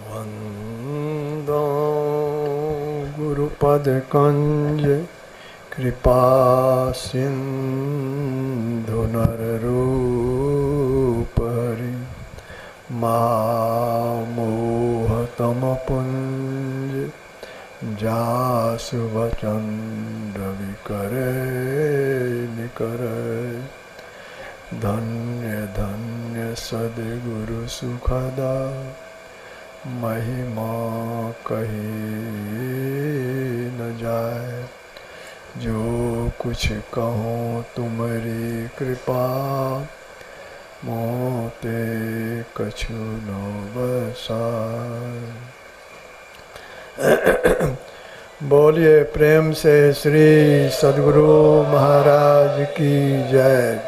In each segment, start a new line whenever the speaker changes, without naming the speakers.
वंदो गुरुपद कंज कृपा सिंधु नररूप हरि मोहतम पुंज जासु वचन रवि करे निकरे धन्य धन्य सद्गुरु सुखदा महिमा कही न जाए। जो कुछ कहूँ तुम्हारी कृपा मोते कछु न बसाए। बोलिए प्रेम से श्री सद्गुरु महाराज की जय।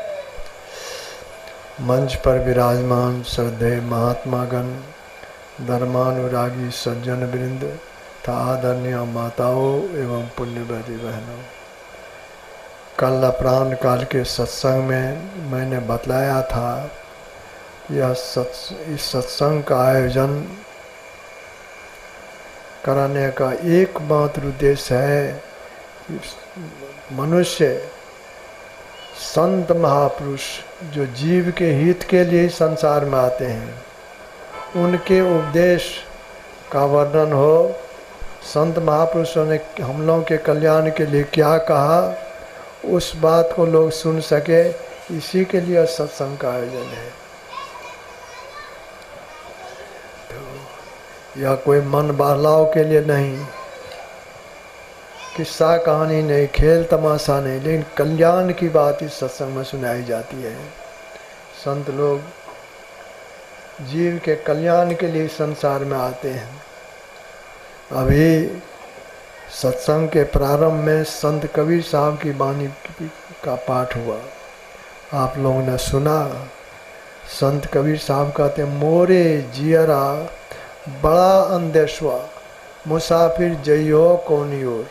मंच पर विराजमान श्रद्धेय महात्मागण, धर्मानुरागी सज्जन वृंद तथा आदरणीय माताओं एवं पुण्यवती बहनों, कल अपराह्न काल के सत्संग में मैंने बतलाया था इस सत्संग का आयोजन कराने का एकमात्र उद्देश्य है कि मनुष्य संत महापुरुष जो जीव के हित के लिए संसार में आते हैं उनके उपदेश का वर्णन हो। संत महापुरुषों ने हम लोगों के कल्याण के लिए क्या कहा उस बात को लोग सुन सके, इसी के लिए सत्संग का आयोजन है। तो यह कोई मन बहलाव के लिए नहीं, किस्सा कहानी नहीं, खेल तमाशा नहीं, लेकिन कल्याण की बात इस सत्संग में सुनाई जाती है। संत लोग जीव के कल्याण के लिए संसार में आते हैं। अभी सत्संग के प्रारंभ में संत कबीर साहब की वाणी का पाठ हुआ, आप लोगों ने सुना। संत कबीर साहब कहते मोरे जियरा बड़ा अंदेशवा मुसाफिर जइयो कौनी ओर।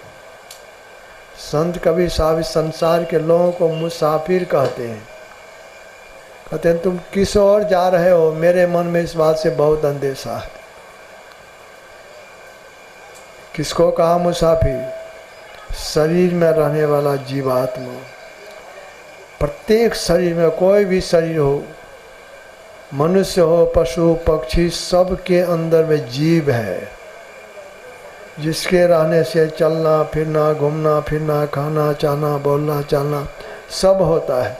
संत कबीर साहब इस संसार के लोगों को मुसाफिर कहते हैं। कहते हैं तुम किस ओर जा रहे हो, मेरे मन में इस बात से बहुत अंदेशा है। किसको कहा मुसाफिर? शरीर में रहने वाला जीवात्मा। प्रत्येक शरीर में, कोई भी शरीर हो, मनुष्य हो, पशु पक्षी, सब के अंदर में जीव है, जिसके रहने से चलना फिरना, घूमना फिरना, खाना चाहना, बोलना चालना सब होता है।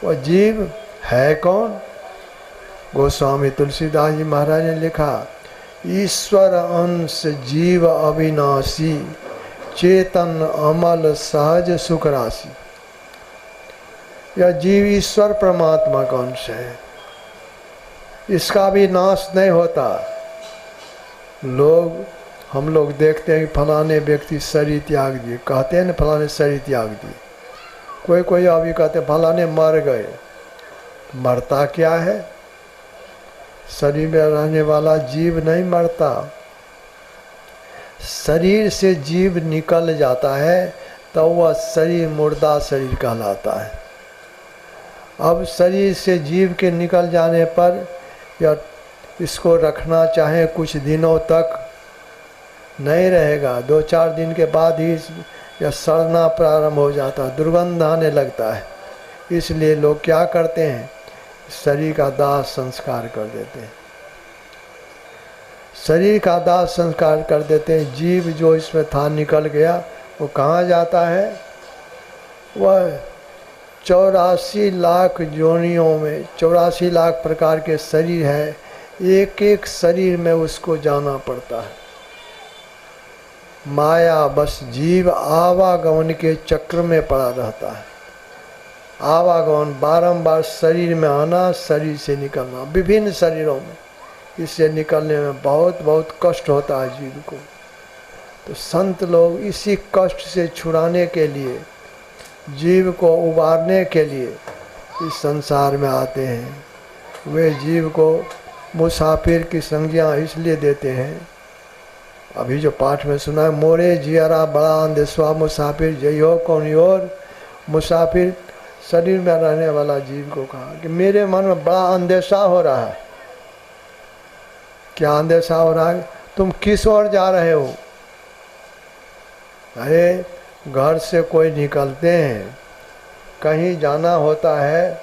वह जीव है कौन? गोस्वामी तुलसीदास जी महाराज ने लिखा, ईश्वर अंश जीव अविनाशी, चेतन अमल सहज सुख राशि। यह जीव ईश्वर परमात्मा का अंश है, इसका भी नाश नहीं होता। हम लोग देखते हैं कि फलाने व्यक्ति शरीर त्याग दिए, कहते हैं ना फलाने शरीर त्याग दिए। कोई अभी कहते फलाने मर गए। मरता क्या है? शरीर में रहने वाला जीव नहीं मरता। शरीर से जीव निकल जाता है तो वह शरीर मुर्दा शरीर कहलाता है। अब शरीर से जीव के निकल जाने पर या इसको रखना चाहे कुछ दिनों तक नहीं रहेगा, 2-4 दिन के बाद ही यह सड़ना प्रारंभ हो जाता है, दुर्गंध आने लगता है। इसलिए लोग क्या करते हैं, शरीर का दाह संस्कार कर देते हैं। शरीर का दाह संस्कार कर देते हैं। जीव जो इसमें था निकल गया, वो कहाँ जाता है? वह 84 लाख योनियों में 84 लाख प्रकार के शरीर है, एक एक शरीर में उसको जाना पड़ता है। माया बस जीव आवागमन के चक्र में पड़ा रहता है। आवागमन बारंबार शरीर में आना, शरीर से निकलना, विभिन्न शरीरों में। इससे निकलने में बहुत बहुत कष्ट होता है जीव को। तो संत लोग इसी कष्ट से छुड़ाने के लिए, जीव को उबारने के लिए इस संसार में आते हैं। वे जीव को मुसाफिर की संज्ञा इसलिए देते हैं, अभी जो पाठ में सुना है, मोरे जियरा बड़ा अंदेशवा मुसाफिर जइयो कौन ओर। मुसाफिर शरीर में रहने वाला जीव को कहा कि मेरे मन में बड़ा अंदेशा हो रहा है। क्या अंदेशा हो रहा है? तुम किस ओर जा रहे हो? अरे घर से कोई निकलते हैं, कहीं जाना होता है,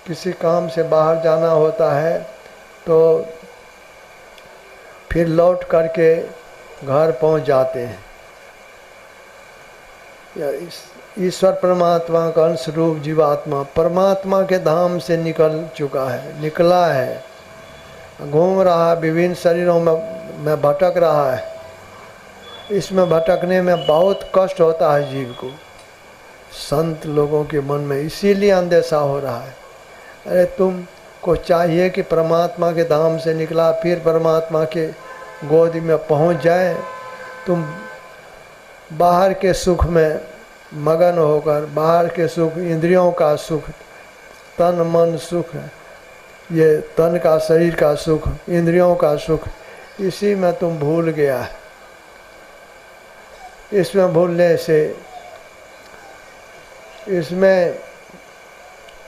किसी काम से बाहर जाना होता है, तो फिर लौट करके घर पहुंच जाते हैं। ईश्वर परमात्मा का अंश रूप जीवात्मा परमात्मा के धाम से निकल चुका है, निकला है, घूम रहा है, विभिन्न शरीरों में भटक रहा है। इसमें भटकने में बहुत कष्ट होता है जीव को। संत लोगों के मन में इसीलिए अंदेशा हो रहा है। अरे तुमको चाहिए कि परमात्मा के धाम से निकला फिर परमात्मा के गोद में पहुंच जाए। तुम बाहर के सुख में मगन होकर, बाहर के सुख, इंद्रियों का सुख, तन मन सुख, ये तन का शरीर का सुख, इंद्रियों का सुख, इसी में तुम भूल गया है। इसमें भूलने से, इसमें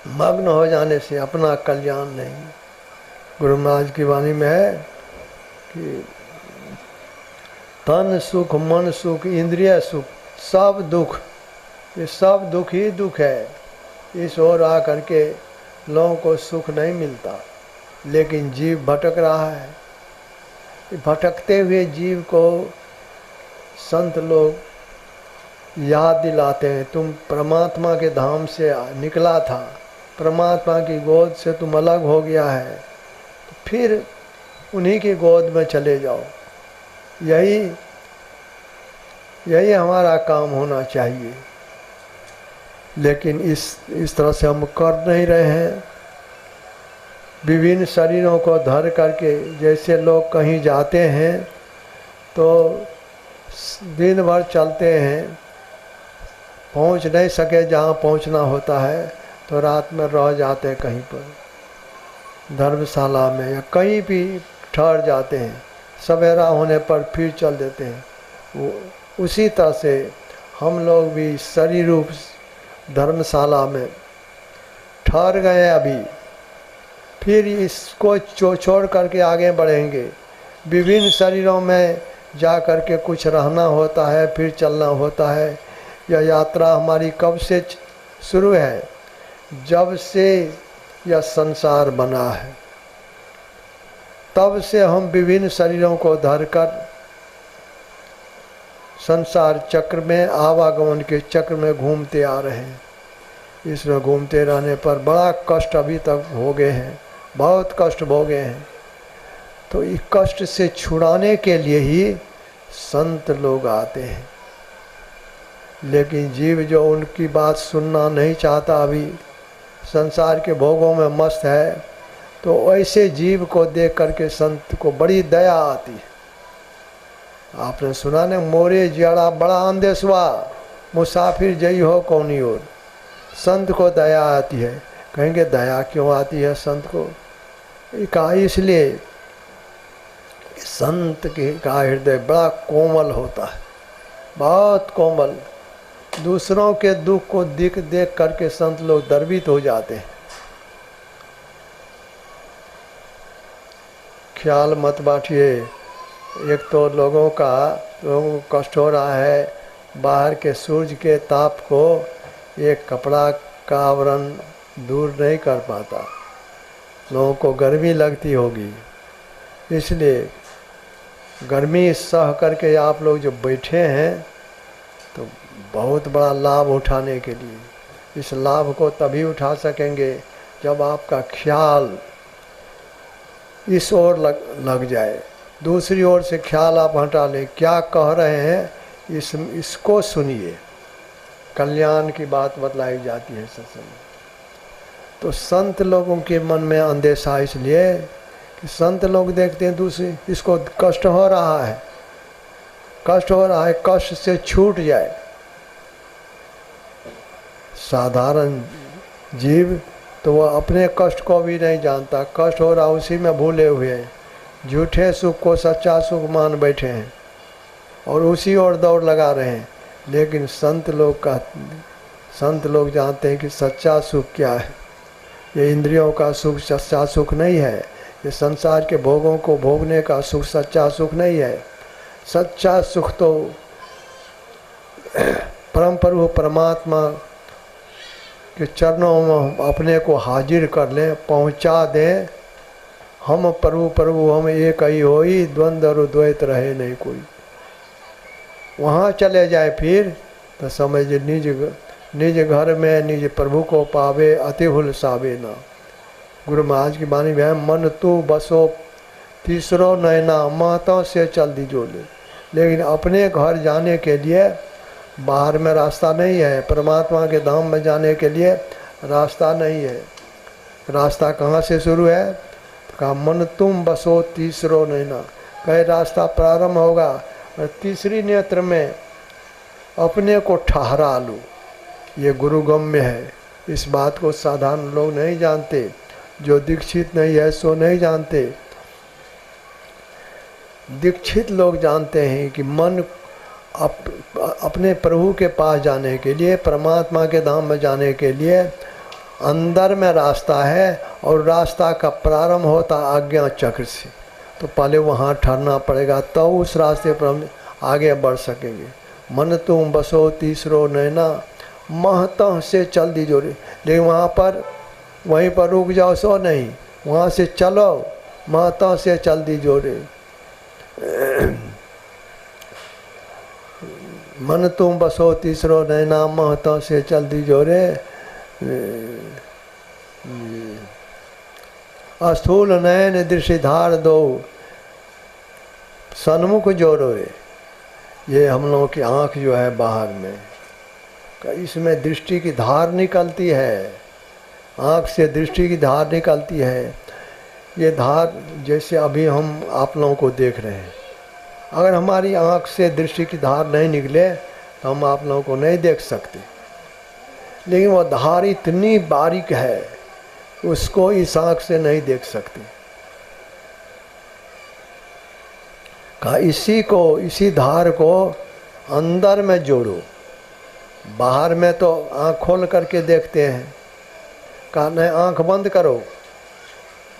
मग्न हो जाने से अपना कल्याण नहीं। गुरु महाराज की वाणी में है कि तन सुख, मन सुख, इंद्रिय सुख, सब दुख, ये सब दुख ही दुख है। इस ओर आ करके लोगों को सुख नहीं मिलता, लेकिन जीव भटक रहा है। भटकते हुए जीव को संत लोग याद दिलाते हैं, तुम परमात्मा के धाम से निकला था, परमात्मा की गोद से तुम अलग हो गया है, तो फिर उन्हीं की गोद में चले जाओ। यही हमारा काम होना चाहिए। लेकिन इस तरह से हम कर नहीं रहे हैं। विभिन्न शरीरों को धर करके, जैसे लोग कहीं जाते हैं तो दिन भर चलते हैं, पहुंच नहीं सके जहाँ पहुंचना होता है तो रात में रह जाते हैं कहीं पर, धर्मशाला में या कहीं भी ठहर जाते हैं। सवेरा होने पर फिर चल देते हैं। उसी तरह से हम लोग भी शरीर रूप धर्मशाला में ठहर गए अभी, फिर इसको छोड़ करके आगे बढ़ेंगे। विभिन्न शरीरों में जा करके कुछ रहना होता है, फिर चलना होता है। यह यात्रा हमारी कब से शुरू है? जब से यह संसार बना है, तब से हम विभिन्न शरीरों को धरकर संसार चक्र में, आवागमन के चक्र में घूमते आ रहे हैं। इसमें घूमते रहने पर बड़ा कष्ट अभी तक भोगे हैं, बहुत कष्ट भोगे हैं। तो इस कष्ट से छुड़ाने के लिए ही संत लोग आते हैं। लेकिन जीव जो उनकी बात सुनना नहीं चाहता, अभी संसार के भोगों में मस्त है, तो ऐसे जीव को देख करके संत को बड़ी दया आती है। आपने सुना ने, मोरे जियाड़ा बड़ा अंदेशवा, मुसाफिर जई हो कौनी ओर। संत को दया आती है। कहेंगे दया क्यों आती है संत को? कहा इसलिए संत का हृदय बड़ा कोमल होता है, बहुत कोमल। दूसरों के दुख को देख करके संत लोग द्रवित हो जाते हैं। ख्याल मत बांटिए। एक तो लोगों को कष्ट हो रहा है, बाहर के सूरज के ताप को एक कपड़ा का आवरण दूर नहीं कर पाता। लोगों को गर्मी लगती होगी, इसलिए गर्मी सह करके आप लोग जो बैठे हैं, तो बहुत बड़ा लाभ उठाने के लिए, इस लाभ को तभी उठा सकेंगे जब आपका ख्याल इस ओर लग जाए। दूसरी ओर से ख्याल आप हटा लें, क्या कह रहे हैं इसको सुनिए। कल्याण की बात बतलाई जाती है सत्संग में। तो संत लोगों के मन में अंदेशा इसलिए कि संत लोग देखते हैं दूसरे, इसको कष्ट हो रहा है, कष्ट हो रहा है, कष्ट से छूट जाए। साधारण जीव तो वह अपने कष्ट को भी नहीं जानता, कष्ट हो रहा उसी में भूले हुए हैं, झूठे सुख को सच्चा सुख मान बैठे हैं और उसी ओर दौड़ लगा रहे हैं। लेकिन संत लोग का संत लोग जानते हैं कि सच्चा सुख क्या है। ये इंद्रियों का सुख सच्चा सुख नहीं है, ये संसार के भोगों को भोगने का सुख सच्चा सुख नहीं है। सच्चा सुख तो परम प्रभु परमात्मा के चरणों में अपने को हाजिर कर लें, पहुंचा दें। हम प्रभु प्रभु हम एक ही होई, द्वंद्व और द्वैत रहे नहीं कोई। वहाँ चले जाए फिर तो समझ निज घर में निज प्रभु को पावे, अति हुलसावे ना। गुरु महाराज की वाणी में है, मन तू बसो तीसरो नैना, माता से चल दीजो ले। लेकिन अपने घर जाने के लिए बाहर में रास्ता नहीं है, परमात्मा के धाम में जाने के लिए रास्ता नहीं है। रास्ता कहाँ से शुरू है? कहा मन तुम बसो तीसरो नैना, कहे रास्ता प्रारंभ होगा और तीसरी नेत्र में अपने को ठहरा लो। ये गुरुगम्य है। इस बात को साधारण लोग नहीं जानते, जो दीक्षित नहीं है सो नहीं जानते। दीक्षित लोग जानते हैं कि मन अपने प्रभु के पास जाने के लिए, परमात्मा के धाम में जाने के लिए अंदर में रास्ता है और रास्ता का प्रारंभ होता आज्ञा चक्र से। तो पहले वहाँ ठहरना पड़ेगा, तो उस रास्ते पर हम आगे बढ़ सकेंगे। मन तुम बसो तीसरो नैना, महतः से चल दी जोरे। लेकिन वहाँ पर वहीं पर रुक जाओ सो नहीं, वहाँ से चलो, महतः से चल दी जोरे। मन तुम बसो तीसरो नैना, महतः से चल दी जोरे। अस्थूल नयन दृष्टिधार दो, सन्मुख जोड़ो रे। ये हम लोगों की आँख जो है बाहर में, इसमें दृष्टि की धार निकलती है। आँख से दृष्टि की धार निकलती है। ये धार जैसे अभी हम आप लोगों को देख रहे हैं, अगर हमारी आँख से दृष्टि की धार नहीं निकले तो हम आप लोगों को नहीं देख सकते। लेकिन वो धार इतनी बारीक है, उसको इस आँख से नहीं देख सकते। कहा इसी धार को अंदर में जोड़ो। बाहर में तो आँख खोल करके देखते हैं, कहा नहीं, आँख बंद करो,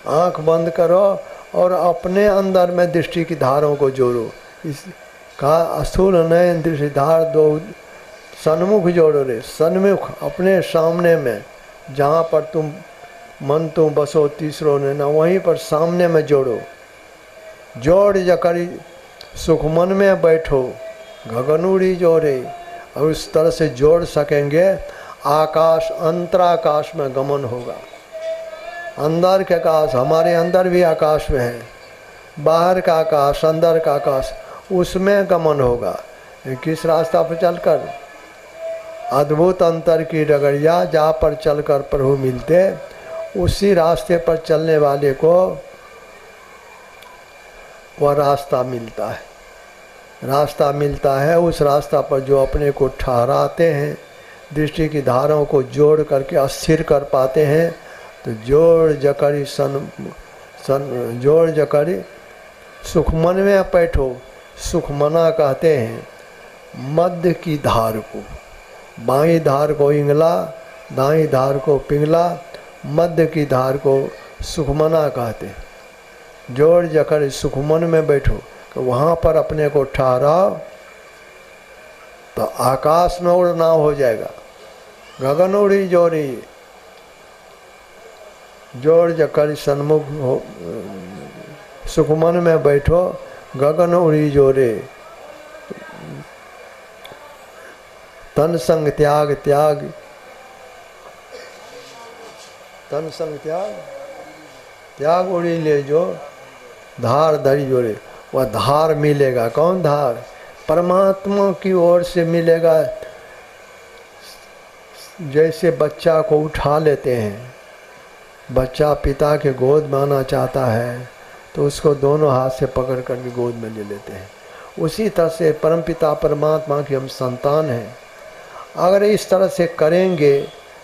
आँख बंद करो और अपने अंदर में दृष्टि की धारों को जोड़ो। इस कहा स्थूल नयन दृष्टि धार दो, सन्मुख जोड़ो रे। सन्मुख अपने सामने में, जहाँ पर मन तुम बसो तीसरो नैना, वहीं पर सामने में जोड़ो। जोड़ जकरी सुख मन में बैठो, गगनूरी जोड़े। और उस तरह से जोड़ सकेंगे, आकाश अंतराकाश में गमन होगा। अंदर के आकाश, हमारे अंदर भी आकाश में है, बाहर का आकाश, अंदर का आकाश, उसमें गमन होगा। किस रास्ता पर चलकर? अद्भुत अंतर की डगरिया, जहाँ पर चलकर प्रभु मिलते, उसी रास्ते पर चलने वाले को वह रास्ता मिलता है। रास्ता मिलता है, उस रास्ता पर जो अपने को ठहराते हैं, दृष्टि की धाराओं को जोड़ करके स्थिर कर पाते हैं। तो जोड़ जकरी सुख मन में बैठो। सुख मना कहते हैं मध्य की धार को, बाईं धार को इंगला, दाईं धार को पिंगला, मध्य की धार को सुखमना कहते हैं। जोड़ जकर सुखमन में बैठो, तो वहाँ पर अपने को ठहराओ, तो आकाश में उड़ना हो जाएगा। गगन उड़ी जोड़ी, जोड़ जकर सन्मुख हो, सुखमन में बैठो, गगन उड़ी जोड़े। तन संग त्याग त्याग, तन संग त्याग त्याग उड़ी ले जो, धार धरी जोड़े। वह धार मिलेगा। कौन धार? परमात्मा की ओर से मिलेगा। जैसे बच्चा को उठा लेते हैं, बच्चा पिता के गोद में आना चाहता है तो उसको दोनों हाथ से पकड़ कर के गोद में ले लेते हैं। उसी तरह से परमपिता परमात्मा की हम संतान हैं। अगर इस तरह से करेंगे,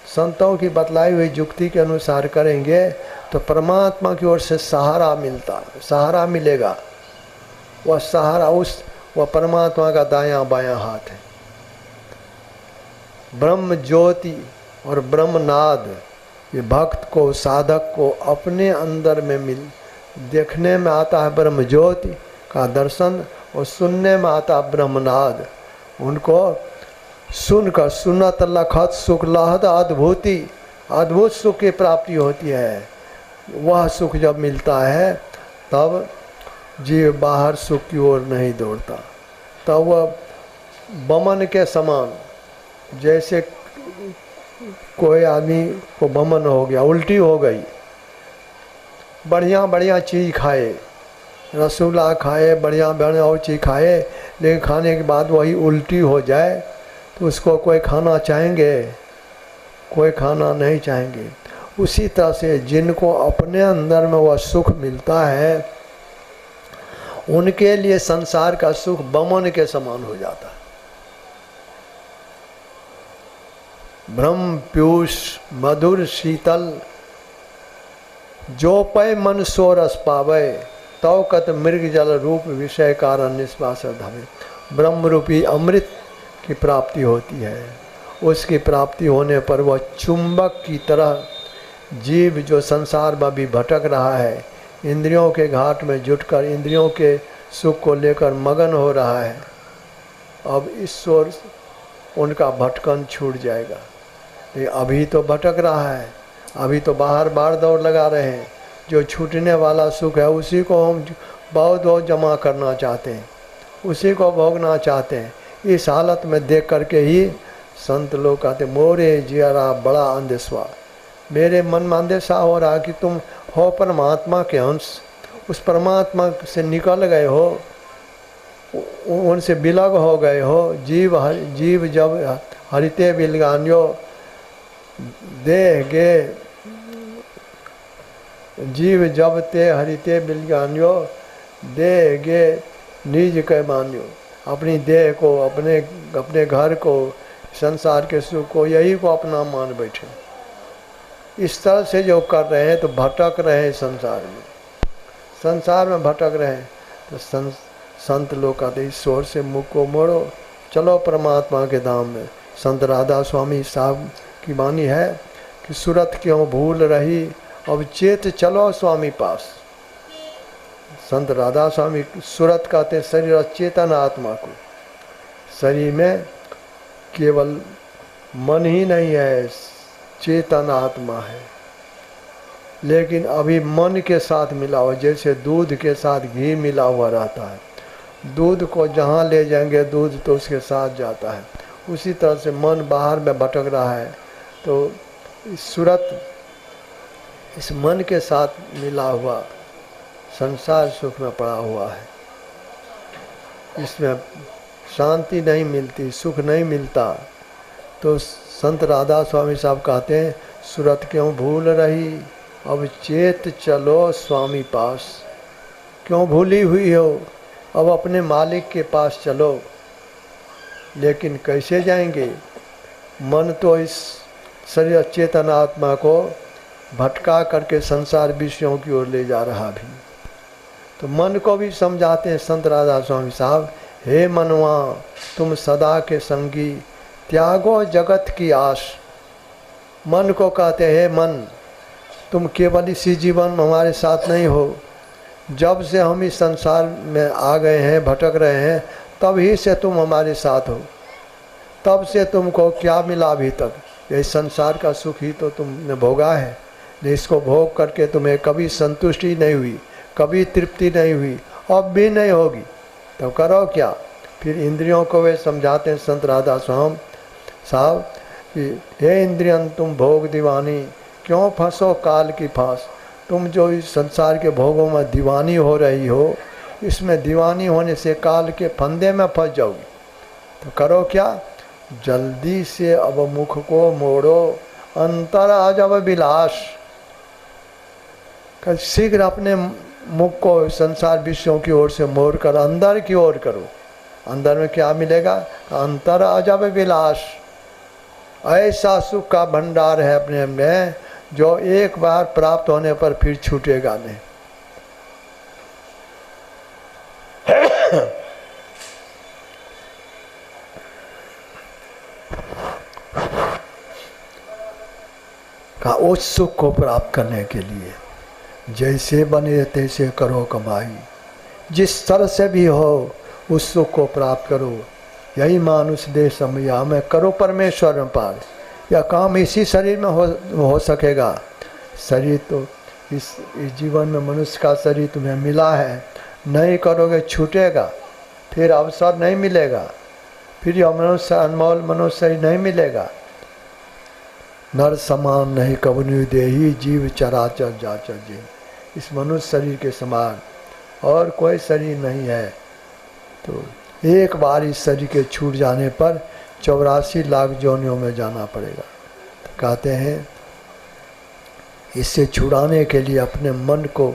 संतों की बतलाई हुई युक्ति के अनुसार करेंगे, तो परमात्मा की ओर से सहारा मिलेगा। वह सहारा वह परमात्मा का दायां बायां हाथ है। ब्रह्म ज्योति और ब्रह्मनाद ये भक्त को, साधक को अपने अंदर में देखने में आता है ब्रह्म ज्योति का दर्शन, और सुनने में आता है ब्रह्मनाद। उनको सुनकर सुनत लखत सुख लहद अद्भुति, अद्भुत सुख की प्राप्ति होती है। वह सुख जब मिलता है तब जीव बाहर सुख की ओर नहीं दौड़ता, तब वह बमन के समान, जैसे कोई आदमी को बमन हो गया, उल्टी हो गई, बढ़िया बढ़िया चीज़ खाए, रसगुल्ला खाए, बढ़िया बढ़िया और चीज़ खाए, लेकिन खाने के बाद वही उल्टी हो जाए तो उसको कोई खाना चाहेंगे? कोई खाना नहीं चाहेंगे। उसी तरह से जिनको अपने अंदर में वह सुख मिलता है उनके लिए संसार का सुख बमन के समान हो जाता है। ब्रह्म पीयूष मधुर शीतल, जो पै मन सो रस पावे, तव कत मृग जल रूप विषय कारण निश्वास धवे। ब्रह्म रूपी अमृत की प्राप्ति होती है। उसकी प्राप्ति होने पर वह चुंबक की तरह जीव जो संसार में भी भटक रहा है, इंद्रियों के घाट में जुटकर इंद्रियों के सुख को लेकर मगन हो रहा है, अब इस ओर उनका भटकन छूट जाएगा। लेकिन अभी तो भटक रहा है, अभी तो बाहर बार दौड़ लगा रहे हैं। जो छूटने वाला सुख है उसी को हम बहुत जमा करना चाहते हैं, उसी को भोगना चाहते हैं। इस हालत में देख करके ही संत लोग कहते मोरे जियारा बड़ा अंधेश्वा, मेरे मन में अंधेशा हो रहा कि तुम हो परमात्मा के अंश, उस परमात्मा से निकल गए हो, उनसे बिलग हो गए हो। जीव जब हरिते बिलगान्यो देह गे, जीव जब ते हरिते बिलगान्यो देह गे निज के मान्यो। अपनी देह को, अपने घर को, संसार के सुख को, यही को अपना मान बैठे। इस तरह से जो कर रहे हैं तो भटक रहे हैं संसार में भटक रहे हैं। तो संत लोग कहते ईश्वर से मुख को मोड़ो, चलो परमात्मा के धाम में। संत राधा स्वामी साहब की वाणी है कि सूरत क्यों भूल रही, अब चेत चलो स्वामी पास। संत राधा स्वामी सूरत कहते शरीर चेतन आत्मा को। शरीर में केवल मन ही नहीं है, चेतन आत्मा है, लेकिन अभी मन के साथ मिला हुआ, जैसे दूध के साथ घी मिला हुआ रहता है। दूध को जहाँ ले जाएंगे दूध तो उसके साथ जाता है। उसी तरह से मन बाहर में भटक रहा है, तो सूरत इस मन के साथ मिला हुआ संसार सुख में पड़ा हुआ है। इसमें शांति नहीं मिलती, सुख नहीं मिलता। तो संत राधा स्वामी साहब कहते हैं सूरत क्यों भूल रही, अब चेत चलो स्वामी पास। क्यों भूली हुई हो, अब अपने मालिक के पास चलो। लेकिन कैसे जाएंगे? मन तो इस शरीर चेतन आत्मा को भटका करके संसार विषयों की ओर ले जा रहा भी। तो मन को भी समझाते हैं संत राधा स्वामी साहब, हे मनवा तुम सदा के संगी, त्यागो जगत की आश। मन को कहते हैं, हे मन तुम केवल इसी जीवन में हमारे साथ नहीं हो, जब से हम इस संसार में आ गए हैं, भटक रहे हैं, तब ही से तुम हमारे साथ हो। तब से तुमको क्या मिला अभी तक? ये संसार का सुख ही तो तुमने भोगा है। इसको भोग करके तुम्हें कभी संतुष्टि नहीं हुई, कभी तृप्ति नहीं हुई, अब भी नहीं होगी। तो करो क्या? फिर इंद्रियों को वे समझाते हैं संत राधा स्वामी साहब कि हे इंद्रियन तुम भोग दीवानी, क्यों फंसो काल की फांस। तुम जो इस संसार के भोगों में दीवानी हो रही हो, इसमें दीवानी होने से काल के फंदे में फंस जाओगी। तो करो क्या? जल्दी से अब मुख को मोड़ो, अंतर आ जब विलास। शीघ्र अपने मुख को संसार विषयों की ओर से मोड़ कर अंदर की ओर करो। अंदर में क्या मिलेगा? अंतर अजब विलास। ऐसा सुख का भंडार है अपने में जो एक बार प्राप्त होने पर फिर छूटेगा नहीं। का उस सुख को प्राप्त करने के लिए जैसे बने तैसे करो कमाई, जिस तरह से भी हो उस सुख को प्राप्त करो। यही मानुष देह समया में करो परमेश्वर में पार। यह काम इसी शरीर में हो सकेगा। शरीर तो इस जीवन में मनुष्य का शरीर तुम्हें मिला है, नहीं करोगे छूटेगा, फिर अवसर नहीं मिलेगा, फिर यह मनुष्य अनमोल मनुष्य शरीर नहीं मिलेगा। नर समान नहीं कबनु देही जीव चराचर जाचर जी। इस मनुष्य शरीर के समान और कोई शरीर नहीं है। तो एक बार इस शरीर के छूट जाने पर 84 लाख योनियों में जाना पड़ेगा। तो कहते हैं इससे छुड़ाने के लिए अपने मन को,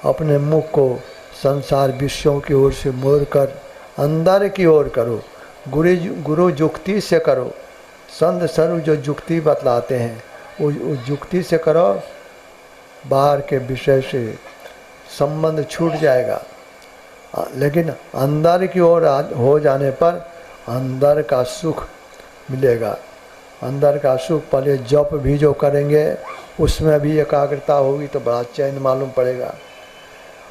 अपने मुख को संसार विषयों की ओर से मोड़ कर अंदर की ओर करो। गुरु जुक्ति से करो। संत स्वरूप जो जुक्ति बतलाते हैं वो जुक्ति से करो। बाहर के विषय से संबंध छूट जाएगा, लेकिन अंदर की ओर हो जाने पर अंदर का सुख मिलेगा। अंदर का सुख पहले जप भी जो करेंगे उसमें भी एकाग्रता होगी तो बड़ा चैन मालूम पड़ेगा।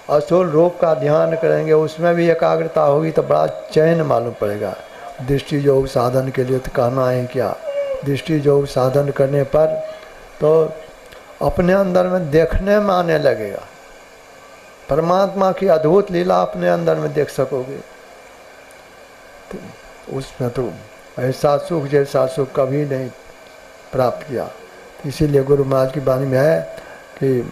असुर रूप का ध्यान करेंगे उसमें भी एकाग्रता होगी तो बड़ा चैन मालूम पड़ेगा। दृष्टि योग साधन के लिए तो कहना है क्या, दृष्टि योग साधन करने पर तो अपने अंदर में देखने में आने लगेगा। परमात्मा की अद्भुत लीला अपने अंदर में देख सकोगे। तो उसमें तो ऐसा सुख जैसा सुख कभी नहीं प्राप्त किया। इसीलिए गुरु महाराज की वाणी में है कि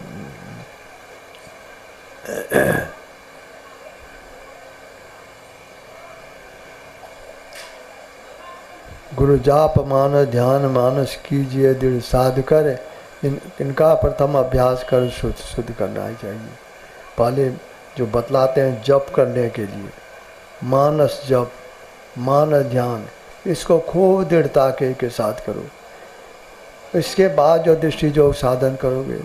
गुरु जाप मानस ध्यान मानस कीजिए दृढ़ साध कर। इनका प्रथम अभ्यास कर शुद्ध करना ही चाहिए। पहले जो बतलाते हैं जप करने के लिए, मानस जप, मानस ध्यान, इसको खूब दृढ़ता के साथ करो। इसके बाद जो दृष्टि जो साधन करोगे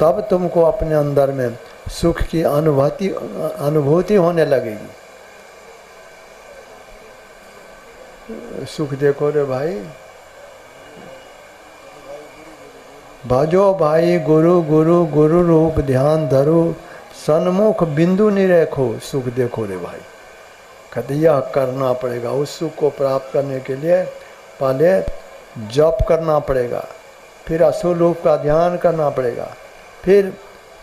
तब तुमको अपने अंदर में सुख की अनुभूति होने लगेगी। सुख देखो रे भाई, भजो भाई गुरु गुरु गुरु रूप ध्यान धरो, सन्मुख बिंदु निरेखो। सुख देखो रे भाई, कहते यह करना पड़ेगा। उस सुख को प्राप्त करने के लिए पहले जप करना पड़ेगा, फिर असुर रूप का ध्यान करना पड़ेगा, फिर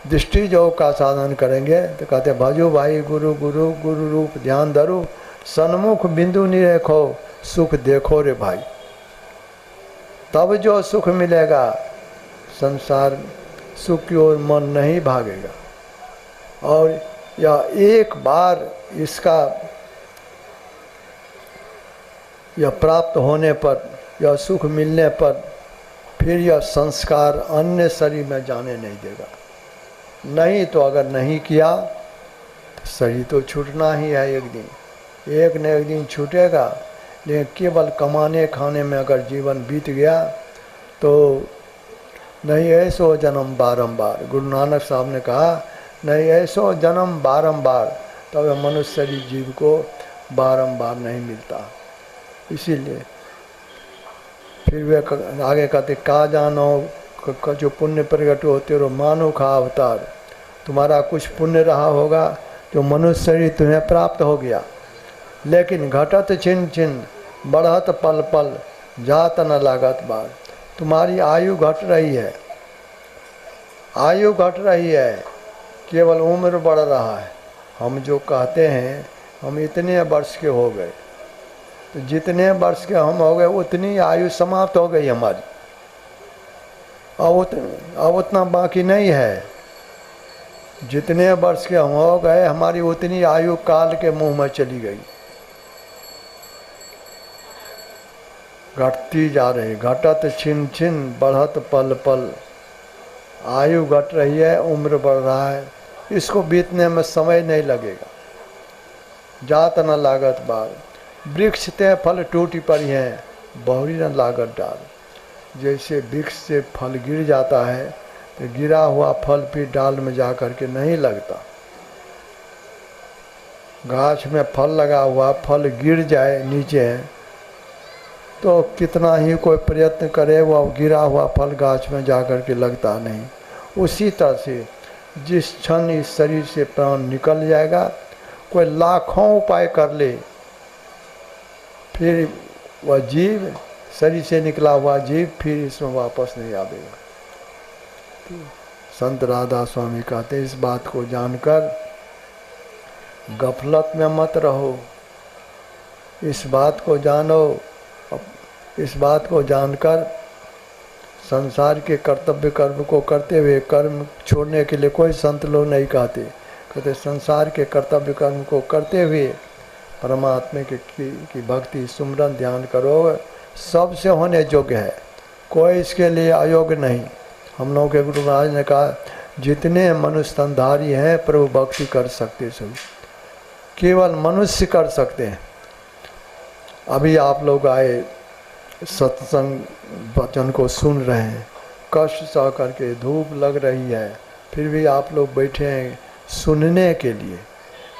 दृष्टि योग का साधन करेंगे तो कहते भजो भाई गुरु गुरु गुरु रूप ध्यान धरो, सन्मुख बिंदु निरेखो। सुख देखो रे भाई, तब जो सुख मिलेगा। संसार सुख की ओर मन नहीं भागेगा। और यह एक बार इसका यह प्राप्त होने पर, यह सुख मिलने पर फिर यह संस्कार अन्य शरीर में जाने नहीं देगा। नहीं तो अगर नहीं किया तो शरीर तो छूटना ही है एक दिन, एक न एक दिन छूटेगा। लेकिन केवल कमाने खाने में अगर जीवन बीत गया तो नहीं ऐसो जन्म बारंबार। गुरु नानक साहब ने कहा नहीं ऐसो जन्म बारंबार, तब तो मनुष्य शरीर जीव को बारंबार नहीं मिलता। इसीलिए फिर वे आगे कहते का जानो जो पुण्य प्रगट होते रहो मानो खा अवतार। तुम्हारा कुछ पुण्य रहा होगा जो मनुष्य शरीर तुम्हें प्राप्त हो गया, लेकिन घटत छिन छिन बढ़त पल पल जात न लागत बार। तुम्हारी आयु घट रही है, आयु घट रही है, केवल उम्र बढ़ रहा है। हम जो कहते हैं हम इतने वर्ष के हो गए, तो जितने वर्ष के हम हो गए उतनी आयु समाप्त हो गई हमारी। अब उतना बाकी नहीं है। जितने वर्ष के हम हो गए हमारी उतनी आयु काल के मुंह में चली गई, घटती जा रही। घटत छिन छिन बढ़त पल पल, आयु घट रही है, उम्र बढ़ रहा है, इसको बीतने में समय नहीं लगेगा। जात न लागत बार, वृक्ष ते फल टूटी पड़ी हैं, बहुरी न लागत डाल। जैसे वृक्ष से फल गिर जाता है तो गिरा हुआ फल फिर डाल में जा कर के नहीं लगता। गाछ में फल लगा हुआ फल गिर जाए नीचे तो कितना ही कोई प्रयत्न करे वह गिरा हुआ फल गाछ में जा कर के लगता नहीं। उसी तरह से जिस क्षण इस शरीर से प्राण निकल जाएगा, कोई लाखों उपाय कर ले, फिर वह जीव, शरीर से निकला हुआ जीव फिर इसमें वापस नहीं आवेगा। संत राधा स्वामी कहते इस बात को जानकर गफलत में मत रहो, इस बात को जानो। इस बात को जानकर संसार के कर्तव्य कर्म को करते हुए, कर्म छोड़ने के लिए कोई संत लोग नहीं कहते संसार के कर्तव्य कर्म को करते हुए परमात्मा की भक्ति सुमरन ध्यान करो, सबसे होने योग्य है, कोई इसके लिए अयोग्य नहीं। हम लोगों के गुरु महाराज ने कहा जितने मनुष्य स्तनधारी हैं प्रभु भक्ति कर सकते, सभी केवल मनुष्य कर सकते हैं। अभी आप लोग आए, सत्संग वचन को सुन रहे हैं, कष्ट सह करके धूप लग रही है, फिर भी आप लोग बैठे हैं सुनने के लिए।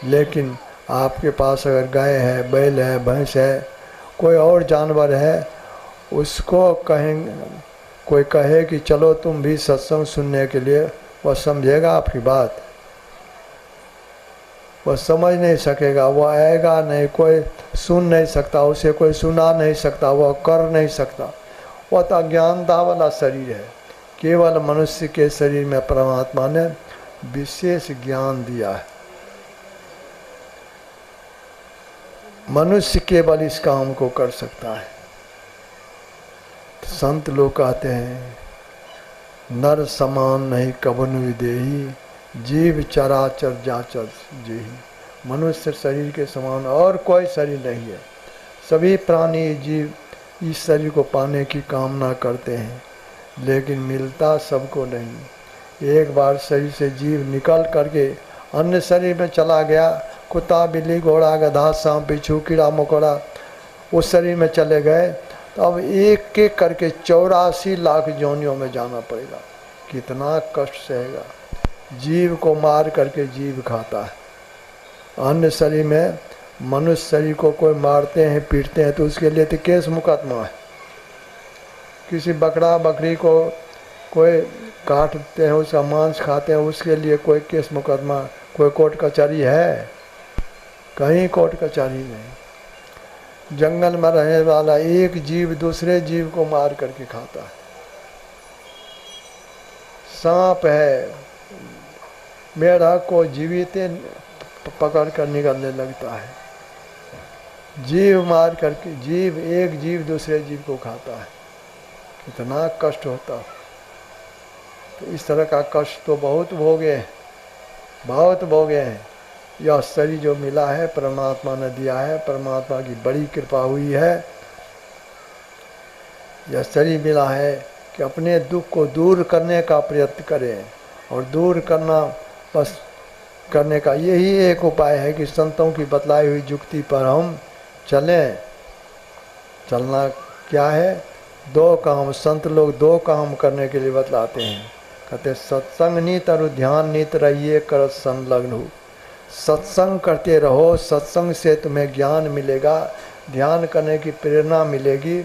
लेकिन आपके पास अगर गाय है, बैल है, भैंस है, कोई और जानवर है, उसको कहेंगे, कोई कहे कि चलो तुम भी सत्संग सुनने के लिए, वह समझेगा आपकी बात? वह समझ नहीं सकेगा, वह आएगा नहीं, कोई सुन नहीं सकता, उसे कोई सुना नहीं सकता, वह कर नहीं सकता। वह तो अज्ञानता वाला शरीर है। केवल मनुष्य के शरीर में परमात्मा ने विशेष ज्ञान दिया है। मनुष्य केवल इस काम को कर सकता है। संत लोग कहते हैं नर समान नहीं कबन विदेही, जीव चराचर जाचर जेही। मनुष्य शरीर के समान और कोई शरीर नहीं है। सभी प्राणी जीव इस शरीर को पाने की कामना करते हैं, लेकिन मिलता सबको नहीं। एक बार शरीर से जीव निकल करके अन्य शरीर में चला गया, कुत्ता बिल्ली घोड़ा गधा सांप बिच्छू कीड़ा मकोड़ा उस शरीर में चले गए, तो अब एक एक करके 84 लाख योनियों में जाना पड़ेगा। कितना कष्ट सहेगा। जीव को मार करके जीव खाता है। अन्य शरीर में मनुष्य शरीर को कोई मारते हैं पीटते हैं तो उसके लिए तो केस मुकदमा है। किसी बकरा बकरी को कोई काटते हैं, उसका मांस खाते हैं, उसके लिए कोई केस मुकदमा, कोई कोर्ट कचहरी है? कहीं कोर्ट कचहरी नहीं। जंगल में रहने वाला एक जीव दूसरे जीव को मार करके खाता है। सांप है, मेढक को जीवित पकड़ कर निकलने लगता है। जीव मार करके जीव, एक जीव दूसरे जीव को खाता है। कितना कष्ट होता है। तो इस तरह का कष्ट तो बहुत भोगे हैं, बहुत भोगे हैं। यह शरीर जो मिला है परमात्मा ने दिया है, परमात्मा की बड़ी कृपा हुई है। यह शरीर मिला है कि अपने दुख को दूर करने का प्रयत्न करें, और दूर करना बस करने का यही एक उपाय है कि संतों की बतलाई हुई युक्ति पर हम चलें। चलना क्या है? दो काम, संत लोग दो काम करने के लिए बतलाते हैं। कहते सत्संग नीत और ध्यान नीत रहिए कर संलग्न हो। सत्संग करते रहो, सत्संग से तुम्हें ज्ञान मिलेगा, ध्यान करने की प्रेरणा मिलेगी,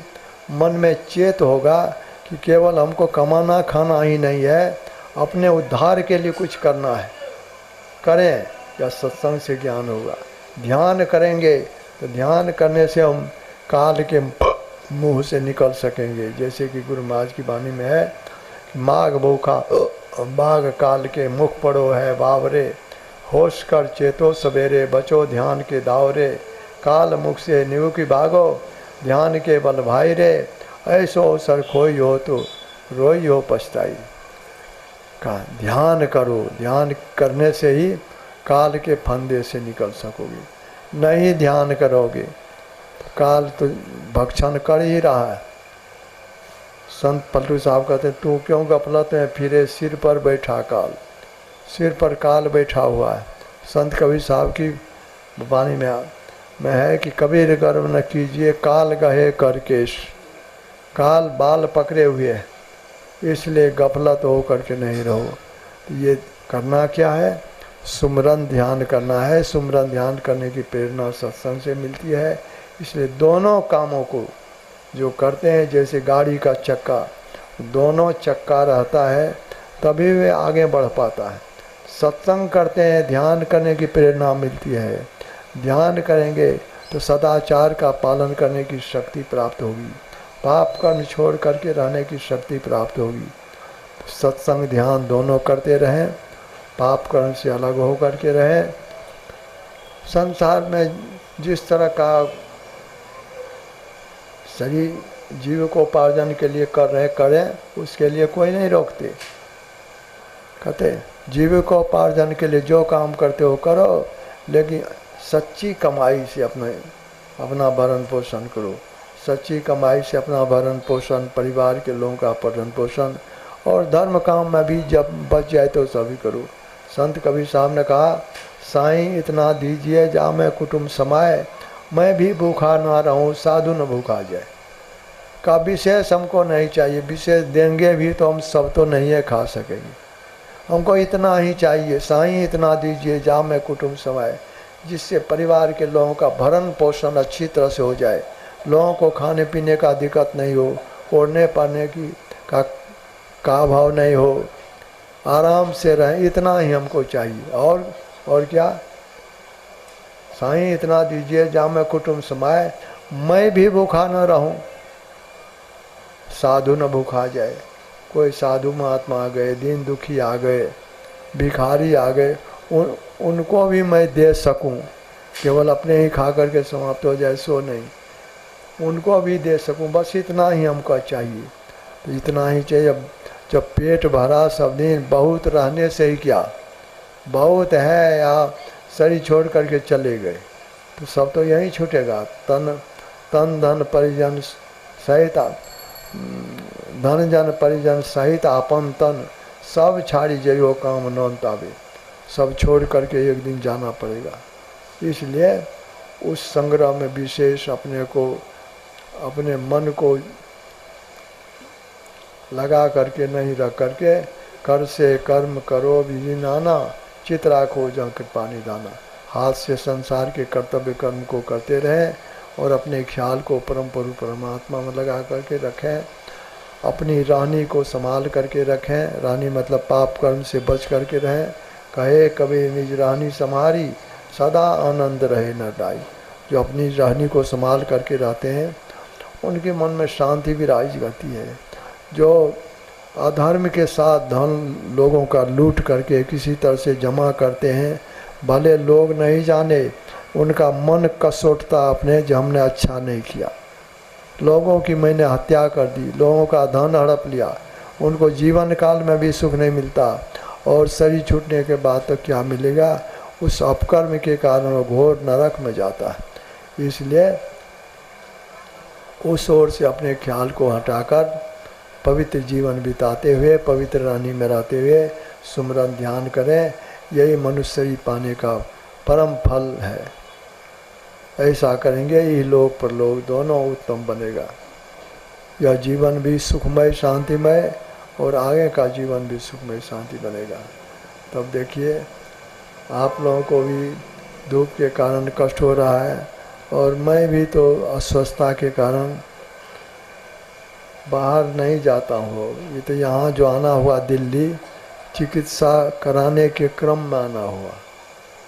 मन में चेत होगा कि केवल हमको कमाना खाना ही नहीं है, अपने उद्धार के लिए कुछ करना है। करें, या सत्संग से ज्ञान होगा। ध्यान करेंगे तो ध्यान करने से हम काल के मुंह से निकल सकेंगे। जैसे कि गुरु महाराज की वाणी में है कि माघ भूखा बाघ काल के मुख पड़ो है बावरे, होश कर चेतो सवेरे बचो ध्यान के दावरे, काल मुख से निव की भागो ध्यान के बल भाई रे, ऐसो अवसर खोई हो तो रोई हो पछताई। का ध्यान करो, ध्यान करने से ही काल के फंदे से निकल सकोगे। नहीं ध्यान करोगे तो काल तो भक्षण कर ही रहा है। संत पलटू साहब कहते हैं तू क्यों गफलत में फिरे, सिर पर बैठा काल। सिर पर काल बैठा हुआ है। संत कबीर साहब की वाणी में है कि कबीर गर्व न कीजिए काल गहे कर केश। काल बाल पकड़े हुए है, इसलिए गफलत हो करके नहीं रहो। तो ये करना क्या है? सुमरन ध्यान करना है। सुमरन ध्यान करने की प्रेरणा सत्संग से मिलती है। इसलिए दोनों कामों को जो करते हैं जैसे गाड़ी का चक्का, दोनों चक्का रहता है तभी वे आगे बढ़ पाता है। सत्संग करते हैं, ध्यान करने की प्रेरणा मिलती है। ध्यान करेंगे तो सदाचार का पालन करने की शक्ति प्राप्त होगी, पाप कर्म छोड़ करके रहने की शक्ति प्राप्त होगी। सत्संग ध्यान दोनों करते रहें, पाप कर्म से अलग हो करके रहें। संसार में जिस तरह का शरीर जीविकोपार्जन के लिए कर रहे करें, उसके लिए कोई नहीं रोकते। कहते जीविकोपार्जन के लिए जो काम करते हो करो, लेकिन सच्ची कमाई से अपना भरण पोषण करो। सच्ची कमाई से अपना भरण पोषण, परिवार के लोगों का भरण पोषण, और धर्म काम में भी जब बच जाए तो सभी करो। संत कबीर साहब ने कहा, साईं इतना दीजिए जा मैं कुटुंब समाए, मैं भी भूखा ना रहूं साधु न भूखा जाए। का विशेष हमको नहीं चाहिए, विशेष देंगे भी तो हम सब तो नहीं है खा सकेंगे, हमको इतना ही चाहिए। साईं इतना दीजिए जा मैं कुटुंब समाए, जिससे परिवार के लोगों का भरण पोषण अच्छी तरह से हो जाए, लोगों को खाने पीने का दिक्कत नहीं हो, ओढ़ने पहनने की का भाव नहीं हो, आराम से रहें, इतना ही हमको चाहिए। और क्या, साईं इतना दीजिए जा मैं कुटुंब समाए, मैं भी भूखा न रहूं साधु न भूखा जाए। कोई साधु महात्मा आ गए, दीन दुखी आ गए, भिखारी आ गए, उनको भी मैं दे सकूं, केवल अपने ही खा करके समाप्त हो जाए सो नहीं, उनको भी दे सकूं, बस इतना ही हमको चाहिए। तो इतना ही चाहिए। जब पेट भरा सब दिन, बहुत रहने से ही क्या, बहुत है या शरीर छोड़ करके चले गए तो सब तो यहीं छूटेगा। तन धन परिजन सहित, धन जन परिजन सहित आपन तन, सब छाड़ी जइयो काम नौन तावे, सब छोड़ करके एक दिन जाना पड़ेगा। इसलिए उस संग्रह में विशेष अपने मन को लगा करके नहीं रख करके, कर से कर्म करो विधि नाना, चित राखो जहाँ कृपा निधाना। हाथ से संसार के कर्तव्य कर्म को करते रहें और अपने ख्याल को परम प्रभु परमात्मा में लगा करके रखें। अपनी रानी को संभाल करके रखें, रानी मतलब पाप कर्म से बच करके रहें। कहे कबीर निज रानी सम्हारी, सदा आनंद रहे न डाई। जो अपनी रानी को संभाल करके रहते हैं उनके मन में शांति विराज करती है। जो अधर्म के साथ धन लोगों का लूट करके किसी तरह से जमा करते हैं, भले लोग नहीं जाने, उनका मन कसोटता अपने जो हमने अच्छा नहीं किया, लोगों की मैंने हत्या कर दी, लोगों का धन हड़प लिया, उनको जीवन काल में भी सुख नहीं मिलता और शरीर छूटने के बाद तो क्या मिलेगा, उस अपकर्म के कारण वो घोर नरक में जाता है। इसलिए उस ओर से अपने ख्याल को हटाकर पवित्र जीवन बिताते हुए, पवित्र रानी में रहते हुए सुमरन ध्यान करें। यही मनुष्य पाने का परम फल है। ऐसा करेंगे ही लोक परलोक दोनों उत्तम बनेगा। यह जीवन भी सुखमय शांतिमय और आगे का जीवन भी सुखमय शांति बनेगा। तब देखिए आप लोगों को भी धूप के कारण कष्ट हो रहा है और मैं भी तो अस्वस्थता के कारण बाहर नहीं जाता हूँ। ये तो यहाँ जो आना हुआ दिल्ली चिकित्सा कराने के क्रम में आना हुआ,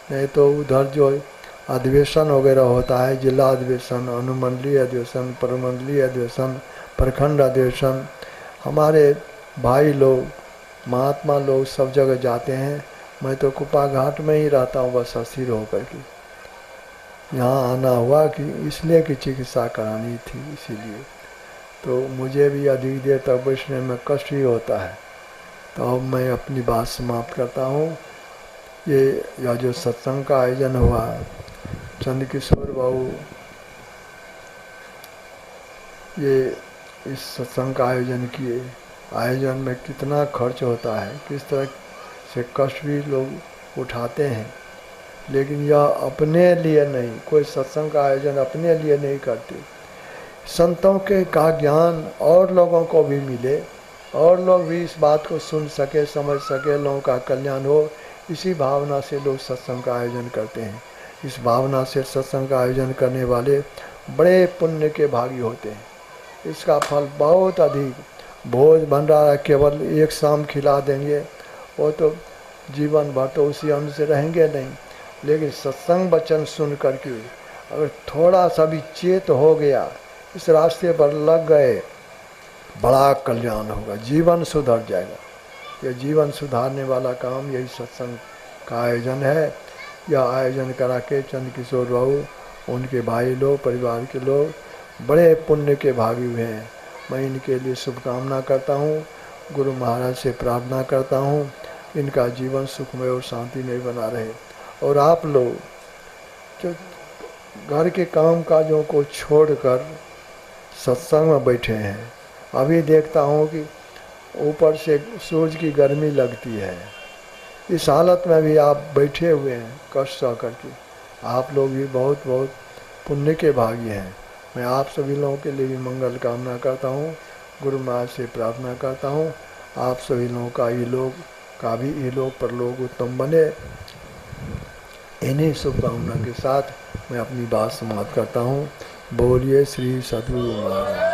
नहीं तो उधर जो अधिवेशन वगैरह होता है, जिला अधिवेशन, अनुमंडलीय अधिवेशन, परमंडलीय अधिवेशन, प्रखंड अधिवेशन, हमारे भाई लोग महात्मा लोग सब जगह जाते हैं। मैं तो कुपा घाट में ही रहता हूँ बस अस्थिर होकर के। यहाँ आना हुआ कि इसलिए कि चिकित्सा करानी थी, इसीलिए तो मुझे भी अधिक देर तक बैठने में कष्ट ही होता है। तो अब मैं अपनी बात समाप्त करता हूँ। यह जो सत्संग का आयोजन हुआ, चंद्रकिशोर बाबू ये इस सत्संग का आयोजन किए। आयोजन में कितना खर्च होता है, किस तरह से कष्ट भी लोग उठाते हैं, लेकिन यह अपने लिए नहीं, कोई सत्संग का आयोजन अपने लिए नहीं करते। संतों के का ज्ञान और लोगों को भी मिले और लोग भी इस बात को सुन सके, समझ सके, लोगों का कल्याण हो, इसी भावना से लोग सत्संग का आयोजन करते हैं। इस भावना से सत्संग का आयोजन करने वाले बड़े पुण्य के भागी होते हैं। इसका फल बहुत अधिक। भोज भंडारा केवल एक शाम खिला देंगे, वो तो जीवन भर तो उसी अन्न से रहेंगे नहीं। लेकिन सत्संग वचन सुन करके अगर थोड़ा सा भी चेत हो गया, इस रास्ते पर लग गए, बड़ा कल्याण होगा, जीवन सुधर जाएगा। यह जीवन सुधारने वाला काम यही सत्संग का आयोजन है। यह आयोजन करा के चंद किशोर बाबू, उनके भाई लोग, परिवार के लोग बड़े पुण्य के भागी हुए हैं। मैं इनके लिए शुभकामना करता हूँ, गुरु महाराज से प्रार्थना करता हूँ इनका जीवन सुखमय और शांतिमय बना रहे। और आप लोग जो घर के काम काजों को छोड़कर सत्संग में बैठे हैं, अभी देखता हूँ कि ऊपर से सूरज की गर्मी लगती है, इस हालत में भी आप बैठे हुए हैं कष्ट सह करके। आप लोग भी बहुत बहुत पुण्य के भागी हैं। मैं आप सभी लोगों के लिए भी मंगल कामना करता हूँ, गुरु महाराज से प्रार्थना करता हूँ आप सभी लोगों का इहलोक का भी इहलोक परलोक उत्तम बने। इन्हीं शुभकामना के साथ मैं अपनी बात समाप्त करता हूँ। बोलिए श्री सद्गुरु महाराज।